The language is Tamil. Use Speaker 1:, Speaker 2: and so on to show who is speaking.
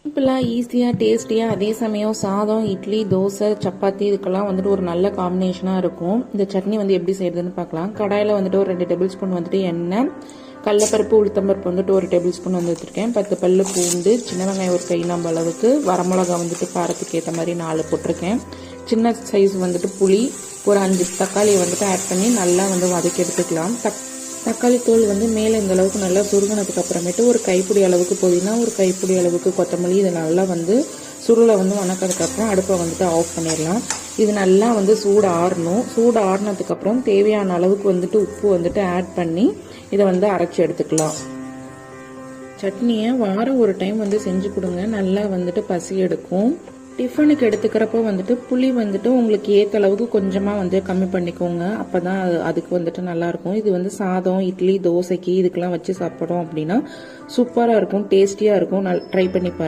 Speaker 1: சிம்பிளாக ஈஸியாக டேஸ்டியாக அதே சமயம் சாதம் இட்லி தோசை சப்பாத்தி இதுக்கெல்லாம் வந்துட்டு ஒரு நல்ல காம்பினேஷனாக இருக்கும். இந்த சட்னி வந்து எப்படி செய்யறதுன்னு பார்க்கலாம். கடாயில் வந்துட்டு ஒரு 2 டேபிள் ஸ்பூன் வந்துட்டு எண்ணெய், கடலைப்பருப்பு உளுத்தம்பருப்பு வந்துட்டு ஒரு டேபிள் ஸ்பூன் வந்து வச்சுருக்கேன். 10 பல்லு பூண்டு, சின்ன வெங்காயம் ஒரு கை நம்ப அளவுக்கு, வரமிளகா வந்துட்டு காரத்துக்கு ஏற்ற மாதிரி 4 போட்டிருக்கேன். சின்ன சைஸ் வந்துட்டு புளி, ஒரு 5 தக்காளியை வந்துட்டு ஆட் பண்ணி நல்லா வந்து வதக்கி எடுத்துக்கலாம். தக்காளி தூள் வந்து மேலே இந்த அளவுக்கு நல்லா சுருங்கினதுக்கு அப்புறமேட்டு ஒரு கைப்பிடி அளவுக்கு புதினா, ஒரு கைப்பிடி அளவுக்கு கொத்தமல்லி, இது நல்லா வந்து சுருளை வந்து வணக்கிறதுக்கப்புறம் அடுப்பை வந்துட்டு ஆஃப் பண்ணிடலாம். இது நல்லா வந்து சூடு ஆறணும். சூடு ஆறினதுக்கப்புறம் தேவையான அளவுக்கு வந்துட்டு உப்பு வந்துட்டு ஆட் பண்ணி இதை வந்து அரைச்சி எடுத்துக்கலாம். சட்னியை வாரம் ஒரு டைம் வந்து செஞ்சு கொடுங்க, நல்லா வந்துட்டு பசி எடுக்கும். டிஃபனுக்கு எடுத்துக்கிறப்போ வந்துட்டு புளி வந்துட்டு உங்களுக்கு ஏற்ற அளவுக்கு கொஞ்சமாக வந்து கம்மி பண்ணிக்கோங்க, அப்போ தான் அதுக்கு வந்துட்டு நல்லாயிருக்கும். இது வந்து சாதம் இட்லி தோசைக்கு இதுக்கெல்லாம் வச்சு சாப்பிட்றோம் அப்படின்னா சூப்பராக இருக்கும், டேஸ்டியாக இருக்கும். ட்ரை பண்ணி பாருங்க.